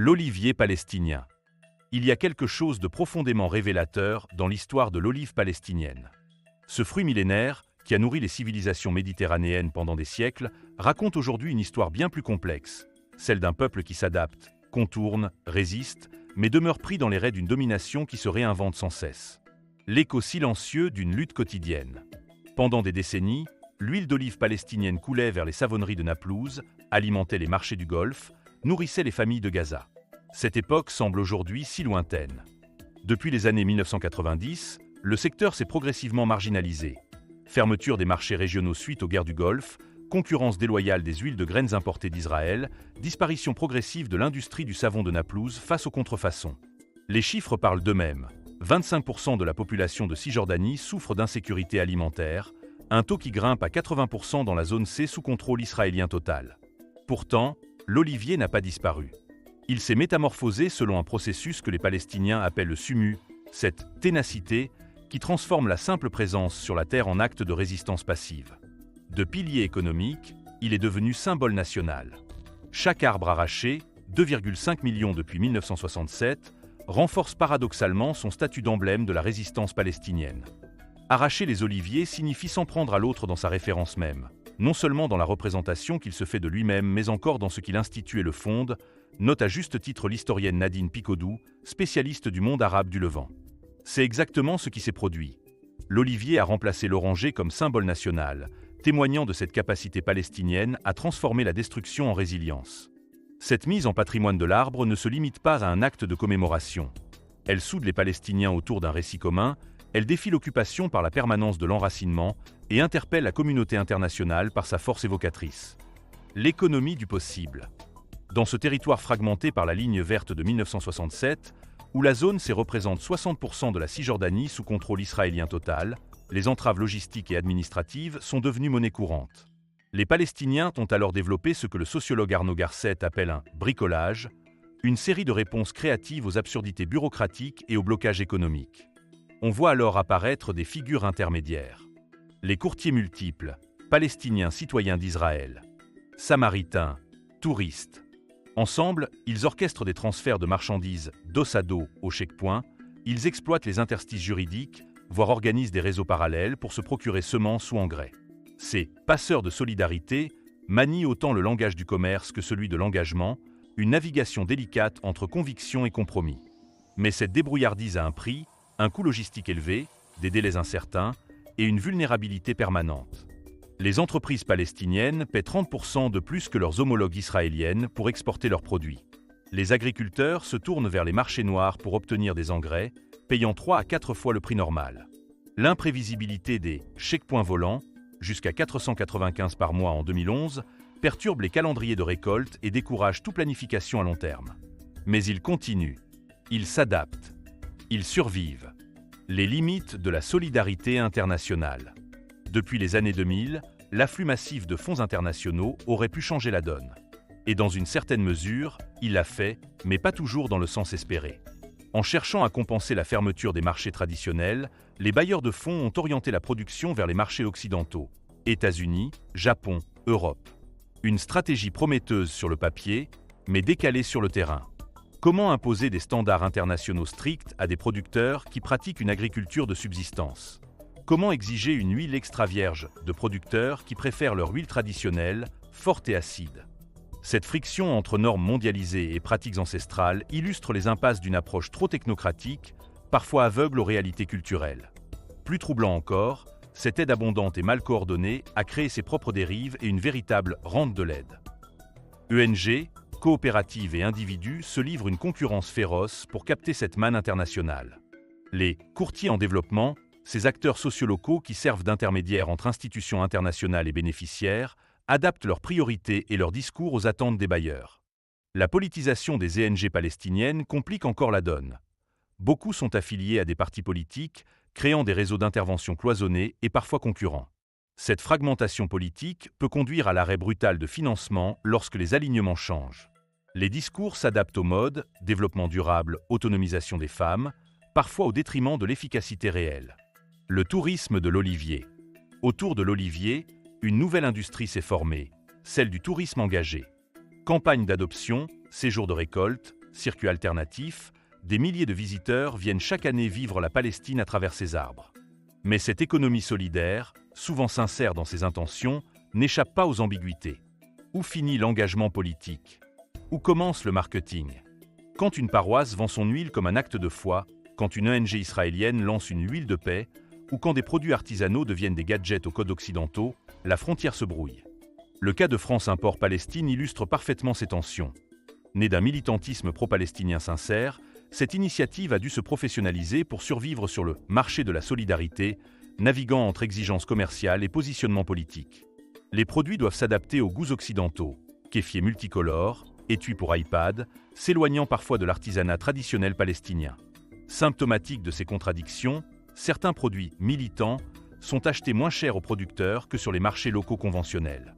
L'olivier palestinien. Il y a quelque chose de profondément révélateur dans l'histoire de l'olive palestinienne. Ce fruit millénaire, qui a nourri les civilisations méditerranéennes pendant des siècles, raconte aujourd'hui une histoire bien plus complexe, celle d'un peuple qui s'adapte, contourne, résiste, mais demeure pris dans les raies d'une domination qui se réinvente sans cesse. L'écho silencieux d'une lutte quotidienne. Pendant des décennies, l'huile d'olive palestinienne coulait vers les savonneries de Naplouse, alimentait les marchés du Golfe, nourrissait les familles de Gaza. Cette époque semble aujourd'hui si lointaine. Depuis les années 1990, le secteur s'est progressivement marginalisé. Fermeture des marchés régionaux suite aux guerres du Golfe, concurrence déloyale des huiles de graines importées d'Israël, disparition progressive de l'industrie du savon de Naplouse face aux contrefaçons. Les chiffres parlent d'eux-mêmes. 25% de la population de Cisjordanie souffre d'insécurité alimentaire, un taux qui grimpe à 80% dans la zone C sous contrôle israélien total. Pourtant, l'olivier n'a pas disparu. Il s'est métamorphosé selon un processus que les Palestiniens appellent le sumu, cette ténacité qui transforme la simple présence sur la terre en acte de résistance passive. De pilier économique, il est devenu symbole national. Chaque arbre arraché, 2,5 millions depuis 1967, renforce paradoxalement son statut d'emblème de la résistance palestinienne. Arracher les oliviers signifie s'en prendre à l'autre dans sa référence même, non seulement dans la représentation qu'il se fait de lui-même, mais encore dans ce qu'il institue et le fonde, note à juste titre l'historienne Nadine Picodou, spécialiste du monde arabe du Levant. C'est exactement ce qui s'est produit. L'olivier a remplacé l'oranger comme symbole national, témoignant de cette capacité palestinienne à transformer la destruction en résilience. Cette mise en patrimoine de l'arbre ne se limite pas à un acte de commémoration. Elle soude les Palestiniens autour d'un récit commun, elle défie l'occupation par la permanence de l'enracinement et interpelle la communauté internationale par sa force évocatrice. L'économie du possible. Dans ce territoire fragmenté par la ligne verte de 1967, où la zone C représente 60% de la Cisjordanie sous contrôle israélien total, les entraves logistiques et administratives sont devenues monnaie courante. Les Palestiniens ont alors développé ce que le sociologue Arnaud Garcet appelle un « bricolage », une série de réponses créatives aux absurdités bureaucratiques et au blocage économique. On voit alors apparaître des figures intermédiaires. Les courtiers multiples, Palestiniens citoyens d'Israël, Samaritains, touristes. Ensemble, ils orchestrent des transferts de marchandises dos à dos au checkpoint, ils exploitent les interstices juridiques, voire organisent des réseaux parallèles pour se procurer semences ou engrais. Ces passeurs de solidarité manient autant le langage du commerce que celui de l'engagement, une navigation délicate entre conviction et compromis. Mais cette débrouillardise a un prix, un coût logistique élevé, des délais incertains et une vulnérabilité permanente. Les entreprises palestiniennes paient 30% de plus que leurs homologues israéliennes pour exporter leurs produits. Les agriculteurs se tournent vers les marchés noirs pour obtenir des engrais, payant 3 à 4 fois le prix normal. L'imprévisibilité des checkpoints volants, jusqu'à 495 par mois en 2011, perturbe les calendriers de récolte et décourage toute planification à long terme. Mais ils continuent, ils s'adaptent, ils survivent. Les limites de la solidarité internationale. Depuis les années 2000, l'afflux massif de fonds internationaux aurait pu changer la donne. Et dans une certaine mesure, il l'a fait, mais pas toujours dans le sens espéré. En cherchant à compenser la fermeture des marchés traditionnels, les bailleurs de fonds ont orienté la production vers les marchés occidentaux, États-Unis, Japon, Europe. Une stratégie prometteuse sur le papier, mais décalée sur le terrain. Comment imposer des standards internationaux stricts à des producteurs qui pratiquent une agriculture de subsistance ? Comment exiger une huile extra vierge de producteurs qui préfèrent leur huile traditionnelle, forte et acide ? Cette friction entre normes mondialisées et pratiques ancestrales illustre les impasses d'une approche trop technocratique, parfois aveugle aux réalités culturelles. Plus troublant encore, cette aide abondante et mal coordonnée a créé ses propres dérives et une véritable rente de l'aide. ONG, coopératives et individus se livrent une concurrence féroce pour capter cette manne internationale. Les courtiers en développement, ces acteurs sociolocaux qui servent d'intermédiaires entre institutions internationales et bénéficiaires, adaptent leurs priorités et leurs discours aux attentes des bailleurs. La politisation des ONG palestiniennes complique encore la donne. Beaucoup sont affiliés à des partis politiques, créant des réseaux d'intervention cloisonnés et parfois concurrents. Cette fragmentation politique peut conduire à l'arrêt brutal de financement lorsque les alignements changent. Les discours s'adaptent aux modes, développement durable, autonomisation des femmes, parfois au détriment de l'efficacité réelle. Le tourisme de l'olivier. Autour de l'olivier, une nouvelle industrie s'est formée, celle du tourisme engagé. Campagnes d'adoption, séjours de récolte, circuit alternatif, des milliers de visiteurs viennent chaque année vivre la Palestine à travers ces arbres. Mais cette économie solidaire, souvent sincère dans ses intentions, n'échappe pas aux ambiguïtés. Où finit l'engagement politique? Où commence le marketing? Quand une paroisse vend son huile comme un acte de foi, quand une ONG israélienne lance une huile de paix, ou quand des produits artisanaux deviennent des gadgets aux codes occidentaux, la frontière se brouille. Le cas de France Import Palestine illustre parfaitement ces tensions. Née d'un militantisme pro-palestinien sincère, cette initiative a dû se professionnaliser pour survivre sur le marché de la solidarité, naviguant entre exigences commerciales et positionnement politique. Les produits doivent s'adapter aux goûts occidentaux, kéfiers multicolores, étuis pour iPad, s'éloignant parfois de l'artisanat traditionnel palestinien. Symptomatique de ces contradictions, certains produits militants sont achetés moins cher aux producteurs que sur les marchés locaux conventionnels.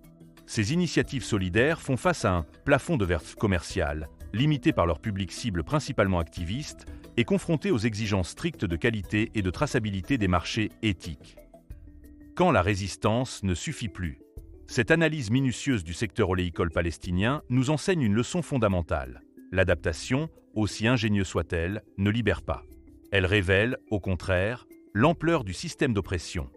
Ces initiatives solidaires font face à un plafond de verve commercial, limité par leur public cible principalement activiste et confronté aux exigences strictes de qualité et de traçabilité des marchés éthiques. Quand la résistance ne suffit plus. Cette analyse minutieuse du secteur oléicole palestinien nous enseigne une leçon fondamentale. L'adaptation, aussi ingénieuse soit-elle, ne libère pas. Elle révèle, au contraire, l'ampleur du système d'oppression.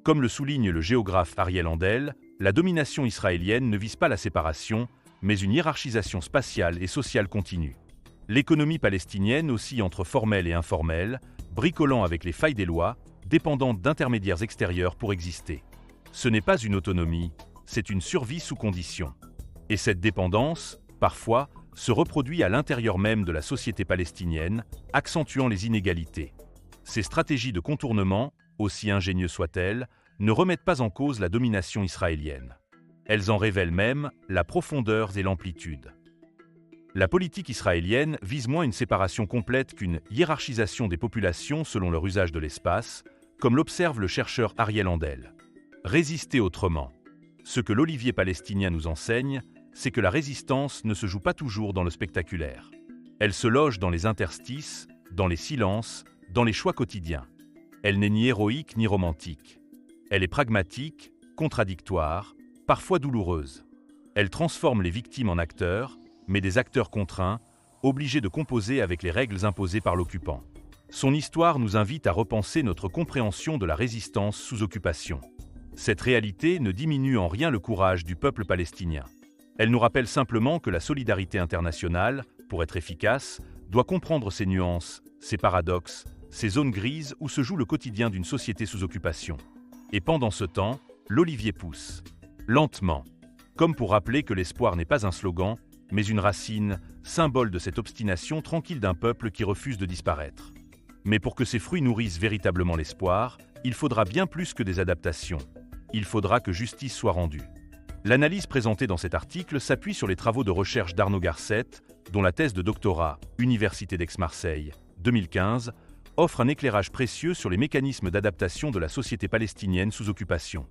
Comme le souligne le géographe Ariel Handel, la domination israélienne ne vise pas la séparation, mais une hiérarchisation spatiale et sociale continue. L'économie palestinienne oscille entre formelle et informelle, bricolant avec les failles des lois, dépendante d'intermédiaires extérieurs pour exister. Ce n'est pas une autonomie, c'est une survie sous conditions. Et cette dépendance, parfois, se reproduit à l'intérieur même de la société palestinienne, accentuant les inégalités. Ces stratégies de contournement, aussi ingénieuses soient-elles, ne remettent pas en cause la domination israélienne. Elles en révèlent même la profondeur et l'amplitude. La politique israélienne vise moins une séparation complète qu'une hiérarchisation des populations selon leur usage de l'espace, comme l'observe le chercheur Ariel Handel. Résister autrement. Ce que l'olivier palestinien nous enseigne, c'est que la résistance ne se joue pas toujours dans le spectaculaire. Elle se loge dans les interstices, dans les silences, dans les choix quotidiens. Elle n'est ni héroïque ni romantique. Elle est pragmatique, contradictoire, parfois douloureuse. Elle transforme les victimes en acteurs, mais des acteurs contraints, obligés de composer avec les règles imposées par l'occupant. Son histoire nous invite à repenser notre compréhension de la résistance sous occupation. Cette réalité ne diminue en rien le courage du peuple palestinien. Elle nous rappelle simplement que la solidarité internationale, pour être efficace, doit comprendre ses nuances, ses paradoxes, ces zones grises où se joue le quotidien d'une société sous occupation. Et pendant ce temps, l'olivier pousse. Lentement. Comme pour rappeler que l'espoir n'est pas un slogan, mais une racine, symbole de cette obstination tranquille d'un peuple qui refuse de disparaître. Mais pour que ces fruits nourrissent véritablement l'espoir, il faudra bien plus que des adaptations. Il faudra que justice soit rendue. L'analyse présentée dans cet article s'appuie sur les travaux de recherche d'Arnaud Garcet, dont la thèse de doctorat, Université d'Aix-Marseille, 2015, offre un éclairage précieux sur les mécanismes d'adaptation de la société palestinienne sous occupation.